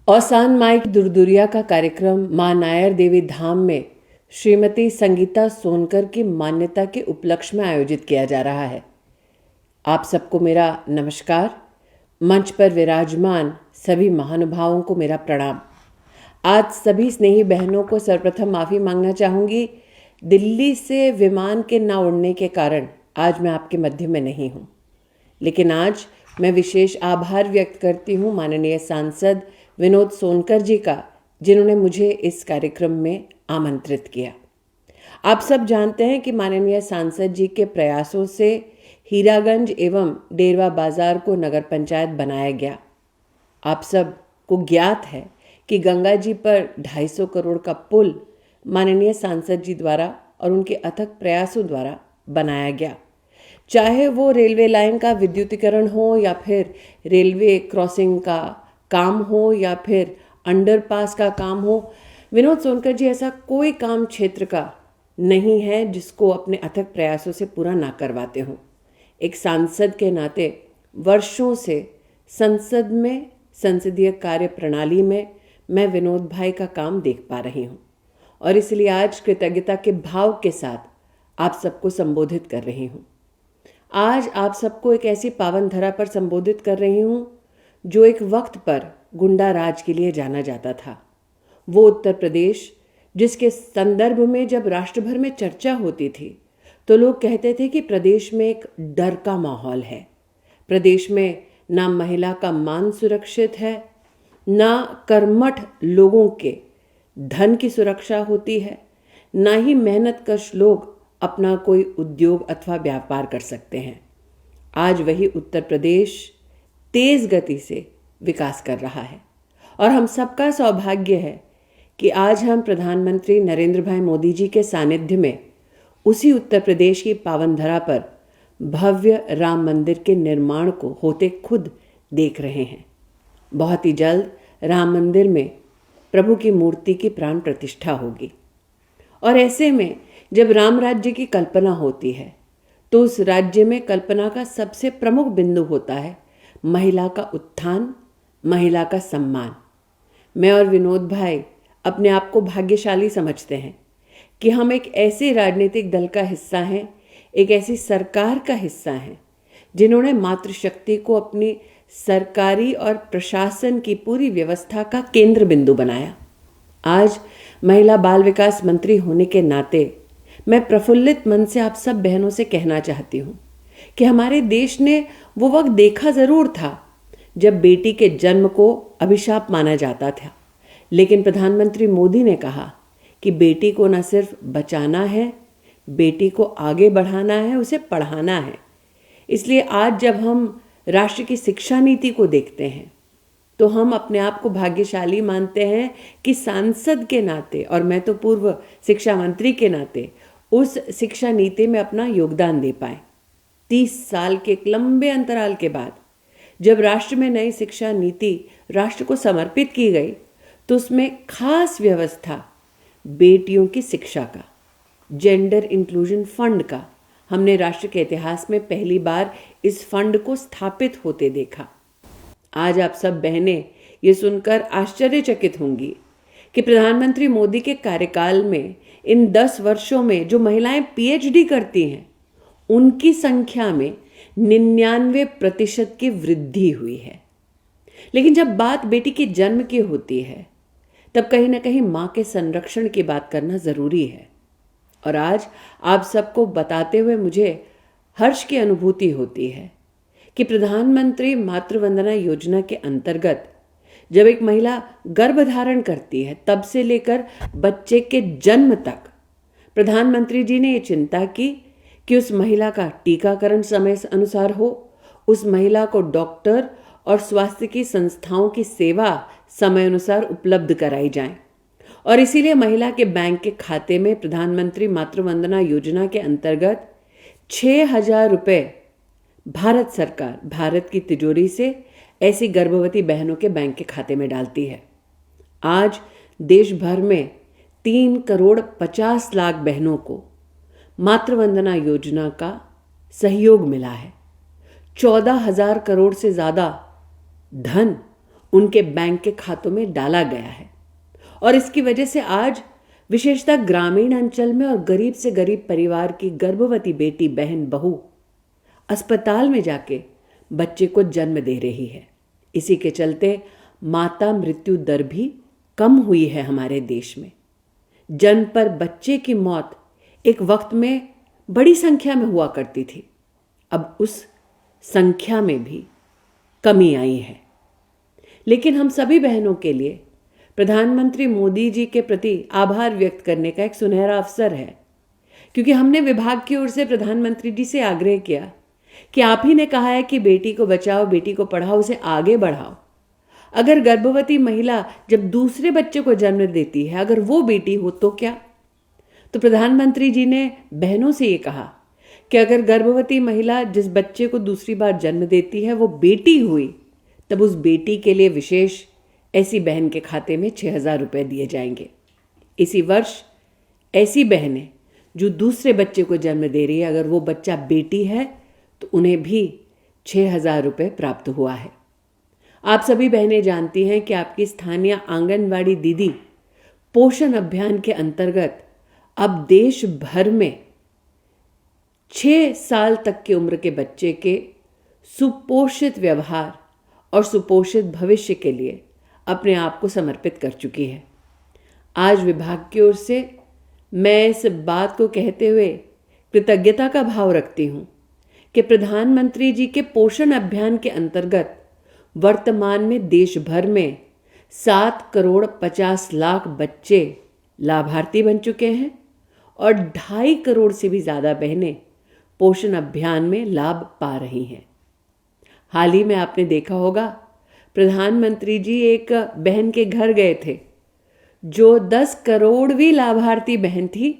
औसान माई की दुरदुरिया का कार्यक्रम मां नायर देवी धाम में श्रीमती संगीता सोनकर की मान्यता के उपलक्ष्य में आयोजित किया जा रहा है। आप सबको मेरा नमस्कार। मंच पर विराजमान सभी महानुभावों को मेरा प्रणाम। आज सभी स्नेही बहनों को सर्वप्रथम माफ़ी मांगना चाहूँगी। दिल्ली से विमान के ना उड़ने के कारण आज मैं आपके मध्य में नहीं हूँ, लेकिन आज मैं विशेष आभार व्यक्त करती हूँ माननीय सांसद विनोद सोनकर जी का, जिन्होंने मुझे इस कार्यक्रम में आमंत्रित किया। आप सब जानते हैं कि माननीय सांसद जी के प्रयासों से हीरागंज एवं डेरवा बाजार को नगर पंचायत बनाया गया। आप सब को ज्ञात है कि गंगा जी पर 250 करोड़ का पुल माननीय सांसद जी द्वारा और उनके अथक प्रयासों द्वारा बनाया गया। चाहे वो रेलवे लाइन का विद्युतीकरण हो या फिर रेलवे क्रॉसिंग का काम हो या फिर अंडरपास का काम हो, विनोद सोनकर जी ऐसा कोई काम क्षेत्र का नहीं है जिसको अपने अथक प्रयासों से पूरा ना करवाते हों। एक सांसद के नाते वर्षों से संसद में, संसदीय कार्य प्रणाली में मैं विनोद भाई का काम देख पा रही हूँ और इसलिए आज कृतज्ञता के भाव के साथ आप सबको संबोधित कर रही हूँ। आज आप सबको एक ऐसी पावन धरा पर संबोधित कर रही हूँ जो एक वक्त पर गुंडा राज के लिए जाना जाता था। वो उत्तर प्रदेश जिसके संदर्भ में जब राष्ट्र भर में चर्चा होती थी तो लोग कहते थे कि प्रदेश में एक डर का माहौल है। प्रदेश में ना महिला का मान सुरक्षित है, ना कर्मठ लोगों के धन की सुरक्षा होती है, ना ही मेहनतकश लोग अपना कोई उद्योग अथवा व्यापार कर सकते हैं। आज वही उत्तर प्रदेश तेज गति से विकास कर रहा है और हम सबका सौभाग्य है कि आज हम प्रधानमंत्री नरेंद्र भाई मोदी जी के सानिध्य में उसी उत्तर प्रदेश की पावन धरा पर भव्य राम मंदिर के निर्माण को होते खुद देख रहे हैं। बहुत ही जल्द राम मंदिर में प्रभु की मूर्ति की प्राण प्रतिष्ठा होगी और ऐसे में जब राम राज्य की कल्पना होती है तो उस राज्य में कल्पना का सबसे प्रमुख बिंदु होता है महिला का उत्थान, महिला का सम्मान। मैं और विनोद भाई अपने आप को भाग्यशाली समझते हैं कि हम एक ऐसे राजनीतिक दल का हिस्सा हैं, एक ऐसी सरकार का हिस्सा हैं जिन्होंने मातृशक्ति को अपनी सरकारी और प्रशासन की पूरी व्यवस्था का केंद्र बिंदु बनाया। आज महिला बाल विकास मंत्री होने के नाते मैं प्रफुल्लित मन से आप सब बहनों से कहना चाहती हूँ कि हमारे देश ने वो वक्त देखा ज़रूर था जब बेटी के जन्म को अभिशाप माना जाता था, लेकिन प्रधानमंत्री मोदी ने कहा कि बेटी को न सिर्फ बचाना है, बेटी को आगे बढ़ाना है, उसे पढ़ाना है। इसलिए आज जब हम राष्ट्र की शिक्षा नीति को देखते हैं तो हम अपने आप को भाग्यशाली मानते हैं कि सांसद के नाते और मैं तो पूर्व शिक्षा मंत्री के नाते उस शिक्षा नीति में अपना योगदान दे पाए। 30 साल के एक लंबे अंतराल के बाद जब राष्ट्र में नई शिक्षा नीति राष्ट्र को समर्पित की गई तो उसमें खास व्यवस्था बेटियों की शिक्षा का, जेंडर इंक्लूजन फंड का हमने राष्ट्र के इतिहास में पहली बार इस फंड को स्थापित होते देखा। आज आप सब बहनें ये सुनकर आश्चर्यचकित होंगी कि प्रधानमंत्री मोदी के कार्यकाल में इन 10 वर्षों में जो महिलाएं पीएचडी करती हैं उनकी संख्या में 99% की वृद्धि हुई है। लेकिन जब बात बेटी के जन्म की होती है तब कहीं ना कहीं माँ के संरक्षण की बात करना ज़रूरी है और आज आप सबको बताते हुए मुझे हर्ष की अनुभूति होती है कि प्रधानमंत्री मातृवंदना योजना के अंतर्गत जब एक महिला गर्भ धारण करती है तब से लेकर बच्चे के जन्म तक प्रधानमंत्री जी ने ये चिंता की कि उस महिला का टीकाकरण समय अनुसार हो, उस महिला को डॉक्टर और स्वास्थ्य की संस्थाओं की सेवा समय अनुसार उपलब्ध कराई जाए और इसीलिए महिला के बैंक के खाते में प्रधानमंत्री मातृवंदना योजना के अंतर्गत 6,000 रुपये भारत सरकार भारत की तिजोरी से ऐसी गर्भवती बहनों के बैंक के खाते में डालती है। आज देश भर में 3,50,00,000 बहनों को मातृवंदना योजना का सहयोग मिला है। 14,000 करोड़ से ज़्यादा धन उनके बैंक के खातों में डाला गया है। और इसकी वजह से आज विशेषतः ग्रामीण अंचल में और गरीब से गरीब परिवार की गर्भवती बेटी, बहन, बहू अस्पताल में जाके बच्चे को जन्म दे रही है। इसी के चलते माता मृत्यु दर भी कम हुई है हमारे देश में। जन्म पर बच्चे की मौत एक वक्त में बड़ी संख्या में हुआ करती थी, अब उस संख्या में भी कमी आई है। लेकिन हम सभी बहनों के लिए प्रधानमंत्री मोदी जी के प्रति आभार व्यक्त करने का एक सुनहरा अवसर है, क्योंकि हमने विभाग की ओर से प्रधानमंत्री जी से आग्रह किया कि आप ही ने कहा है कि बेटी को बचाओ, बेटी को पढ़ाओ, उसे आगे बढ़ाओ। अगर गर्भवती महिला जब दूसरे बच्चे को जन्म देती है, अगर वो बेटी हो तो क्या? तो प्रधानमंत्री जी ने बहनों से ये कहा कि अगर गर्भवती महिला जिस बच्चे को दूसरी बार जन्म देती है वो बेटी हुई, तब उस बेटी के लिए विशेष ऐसी बहन के खाते में 6,000 रुपये दिए जाएंगे। इसी वर्ष ऐसी बहनें जो दूसरे बच्चे को जन्म दे रही है, अगर वो बच्चा बेटी है तो उन्हें भी 6,000 रुपये प्राप्त हुआ है। आप सभी बहनें जानती हैं कि आपकी स्थानीय आंगनवाड़ी दीदी पोषण अभियान के अंतर्गत अब देश भर में 6 साल तक की उम्र के बच्चे के सुपोषित व्यवहार और सुपोषित भविष्य के लिए अपने आप को समर्पित कर चुकी है। आज विभाग की ओर से मैं इस बात को कहते हुए कृतज्ञता का भाव रखती हूँ कि प्रधानमंत्री जी के पोषण अभियान के अंतर्गत वर्तमान में देश भर में 7,50,00,000 बच्चे लाभार्थी बन चुके हैं और 2.5 करोड़ से भी ज़्यादा बहनें पोषण अभियान में लाभ पा रही हैं। हाल ही में आपने देखा होगा, प्रधानमंत्री जी एक बहन के घर गए थे जो 10 करोड़वीं लाभार्थी बहन थी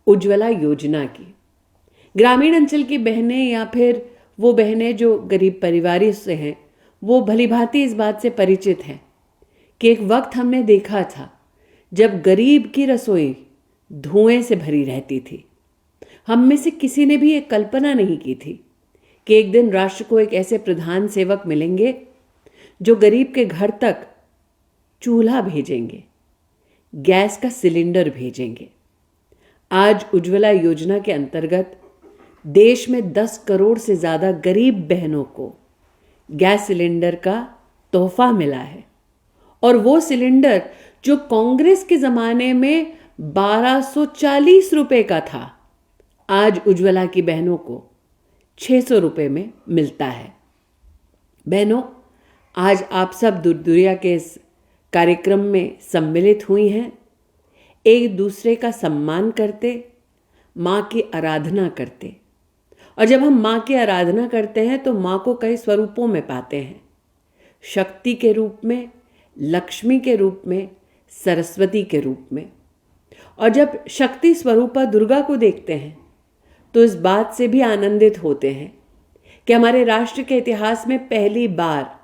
उज्ज्वला योजना की। ग्रामीण अंचल की बहनें या फिर वो बहनें जो गरीब परिवारों से हैं, वो भलीभांति इस बात से परिचित हैं कि एक वक्त हमने देखा था जब गरीब की रसोई धुएं से भरी रहती थी। हम में से किसी ने भी ये कल्पना नहीं की थी कि एक दिन राष्ट्र को एक ऐसे प्रधान सेवक मिलेंगे जो गरीब के घर तक चूल्हा भेजेंगे, गैस का सिलेंडर भेजेंगे। आज उज्ज्वला योजना के अंतर्गत देश में 10 करोड़ से ज़्यादा गरीब बहनों को गैस सिलेंडर का तोहफा मिला है। और वो सिलेंडर जो कांग्रेस के ज़माने में 1,240 रुपये का था, आज उज्ज्वला की बहनों को 600 रुपये में मिलता है। बहनों, आज आप सब दूर दुनिया के इस कार्यक्रम में सम्मिलित हुई हैं, एक दूसरे का सम्मान करते, माँ की आराधना करते। और जब हम माँ की आराधना करते हैं तो माँ को कई स्वरूपों में पाते हैं, शक्ति के रूप में, लक्ष्मी के रूप में, सरस्वती के रूप में। और जब शक्ति स्वरूपा दुर्गा को देखते हैं तो इस बात से भी आनंदित होते हैं कि हमारे राष्ट्र के इतिहास में पहली बार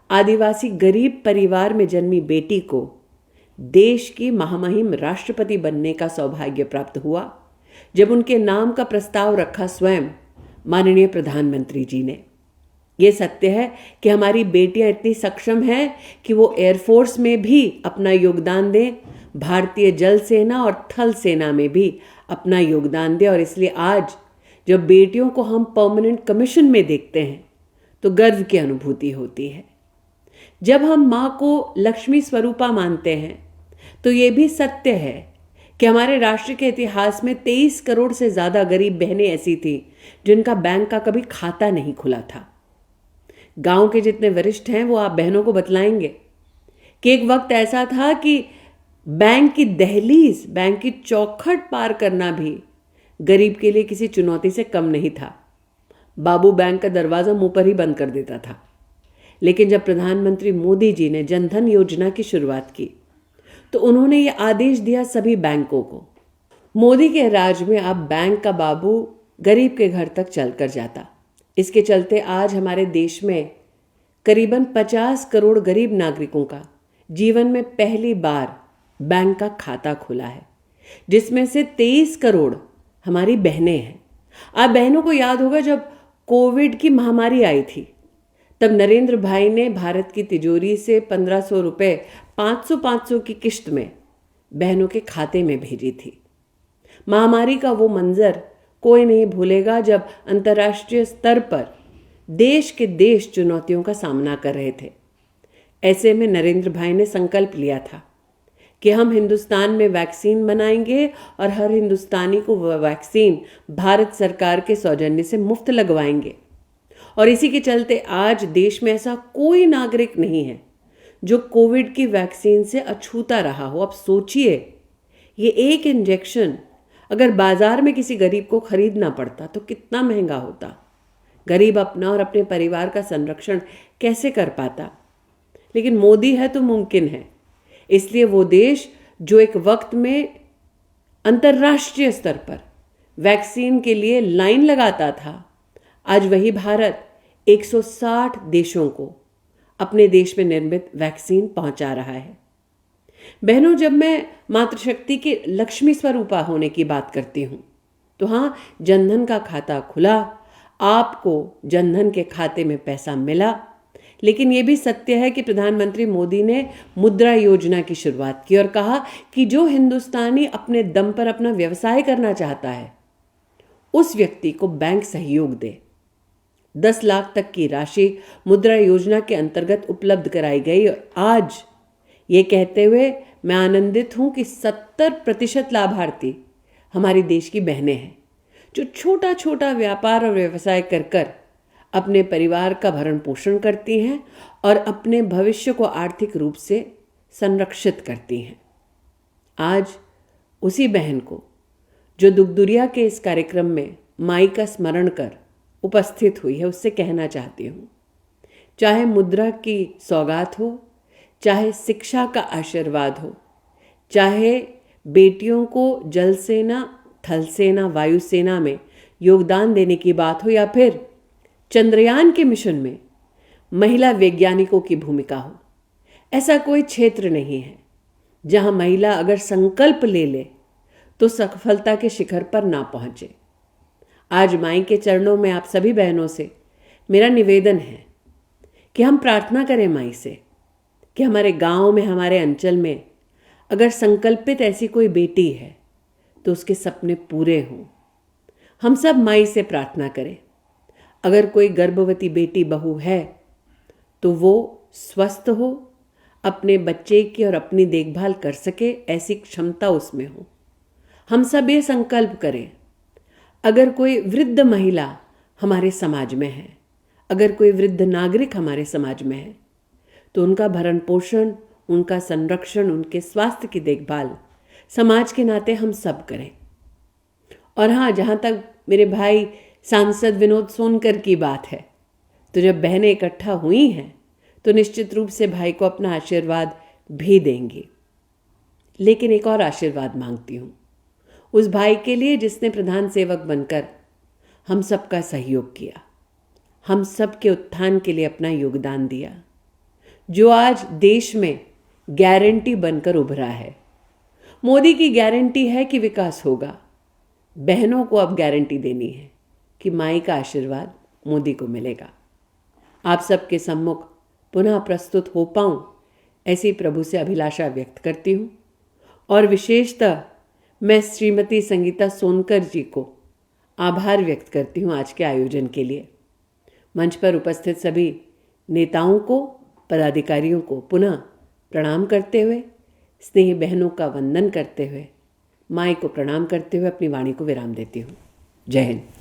आदिवासी गरीब परिवार में जन्मी बेटी को देश की महामहिम राष्ट्रपति बनने का सौभाग्य प्राप्त हुआ, जब उनके नाम का प्रस्ताव रखा स्वयं माननीय प्रधानमंत्री जी ने। ये सत्य है कि हमारी बेटियां इतनी सक्षम हैं कि वो एयरफोर्स में भी अपना योगदान दें, भारतीय जल सेना और थल सेना में भी अपना योगदान दें। और इसलिए आज जब बेटियों को हम परमानेंट कमीशन में देखते हैं तो गर्व की अनुभूति होती है। जब हम माँ को लक्ष्मी स्वरूपा मानते हैं तो ये भी सत्य है कि हमारे राष्ट्र के इतिहास में 23 करोड़ से ज़्यादा गरीब बहनें ऐसी थीं जिनका बैंक का कभी खाता नहीं खुला था। गांव के जितने वरिष्ठ हैं वो आप बहनों को बतलाएंगे कि एक वक्त ऐसा था कि बैंक की दहलीज, बैंक की चौखट पार करना भी गरीब के लिए किसी चुनौती से कम नहीं था। बाबू बैंक का दरवाज़ा मुंह पर ही बंद कर देता था। लेकिन जब प्रधानमंत्री मोदी जी ने जनधन योजना की शुरुआत की तो उन्होंने ये आदेश दिया सभी बैंकों को। मोदी के राज में अब बैंक का बाबू गरीब के घर तक चलकर जाता। इसके चलते आज हमारे देश में करीबन 50 करोड़ गरीब नागरिकों का जीवन में पहली बार बैंक का खाता खुला है, जिसमें से 23 करोड़ हमारी बहनें हैं। आप बहनों को याद होगा जब कोविड की महामारी आई थी तब नरेंद्र भाई ने भारत की तिजोरी से 1500 रुपये 500 की किश्त में बहनों के खाते में भेजी थी। महामारी का वो मंजर कोई नहीं भूलेगा जब अंतर्राष्ट्रीय स्तर पर देश के देश चुनौतियों का सामना कर रहे थे। ऐसे में नरेंद्र भाई ने संकल्प लिया था कि हम हिंदुस्तान में वैक्सीन बनाएंगे और हर हिंदुस्तानी को वह वैक्सीन भारत सरकार के सौजन्य से मुफ्त लगवाएंगे। और इसी के चलते आज देश में ऐसा कोई नागरिक नहीं है जो कोविड की वैक्सीन से अछूता रहा हो। अब सोचिए, ये एक इंजेक्शन अगर बाजार में किसी गरीब को खरीदना पड़ता तो कितना महंगा होता। गरीब अपना और अपने परिवार का संरक्षण कैसे कर पाता। लेकिन मोदी है तो मुमकिन है। इसलिए वो देश जो एक वक्त में अंतर्राष्ट्रीय स्तर पर वैक्सीन के लिए लाइन लगाता था, आज वही भारत 160 देशों को अपने देश में निर्मित वैक्सीन पहुंचा रहा है। बहनों, जब मैं मातृशक्ति के लक्ष्मी स्वरूपा होने की बात करती हूँ तो हाँ, जनधन का खाता खुला, आपको जनधन के खाते में पैसा मिला। लेकिन ये भी सत्य है कि प्रधानमंत्री मोदी ने मुद्रा योजना की शुरुआत की और कहा कि जो हिंदुस्तानी अपने दम पर अपना व्यवसाय करना चाहता है उस व्यक्ति को बैंक सहयोग दे। 10 लाख तक की राशि मुद्रा योजना के अंतर्गत उपलब्ध कराई गई। और आज ये कहते हुए मैं आनंदित हूं कि 70% लाभार्थी हमारे देश की बहनें हैं जो छोटा छोटा व्यापार और व्यवसाय कर अपने परिवार का भरण पोषण करती हैं और अपने भविष्य को आर्थिक रूप से संरक्षित करती हैं। आज उसी बहन को जो दुगदुरिया के इस कार्यक्रम में माई का स्मरण कर उपस्थित हुई है, उससे कहना चाहती हूँ, चाहे मुद्रा की सौगात हो, चाहे शिक्षा का आशीर्वाद हो, चाहे बेटियों को जल सेना, थल सेना, वायुसेना में योगदान देने की बात हो, या फिर चंद्रयान के मिशन में महिला वैज्ञानिकों की भूमिका हो, ऐसा कोई क्षेत्र नहीं है जहां महिला अगर संकल्प ले ले तो सफलता के शिखर पर ना पहुंचे। आज माई के चरणों में आप सभी बहनों से मेरा निवेदन है कि हम प्रार्थना करें माई से कि हमारे गांव में, हमारे अंचल में अगर संकल्पित ऐसी कोई बेटी है तो उसके सपने पूरे हों। हम सब माई से प्रार्थना करें, अगर कोई गर्भवती बेटी बहू है तो वो स्वस्थ हो, अपने बच्चे की और अपनी देखभाल कर सके, ऐसी क्षमता उसमें हो। हम सब ये संकल्प करें, अगर कोई वृद्ध महिला हमारे समाज में है, अगर कोई वृद्ध नागरिक हमारे समाज में है तो उनका भरण पोषण, उनका संरक्षण, उनके स्वास्थ्य की देखभाल समाज के नाते हम सब करें। और हाँ, जहाँ तक मेरे भाई सांसद विनोद सोनकर की बात है, तो जब बहनें इकट्ठा हुई हैं तो निश्चित रूप से भाई को अपना आशीर्वाद भी देंगी। लेकिन एक और आशीर्वाद मांगती हूँ उस भाई के लिए जिसने प्रधान सेवक बनकर हम सबका सहयोग किया, हम सब के उत्थान के लिए अपना योगदान दिया, जो आज देश में गारंटी बनकर उभरा है। मोदी की गारंटी है कि विकास होगा, बहनों को अब गारंटी देनी है कि माई का आशीर्वाद मोदी को मिलेगा। आप सबके सम्मुख पुनः प्रस्तुत हो पाऊं, ऐसी प्रभु से अभिलाषा व्यक्त करती हूं। और विशेषतः मैं श्रीमती संगीता सोनकर जी को आभार व्यक्त करती हूं आज के आयोजन के लिए। मंच पर उपस्थित सभी नेताओं को, पदाधिकारियों को पुनः प्रणाम करते हुए, स्नेही बहनों का वंदन करते हुए, माई को प्रणाम करते हुए अपनी वाणी को विराम देती हूँ। जय हिंद।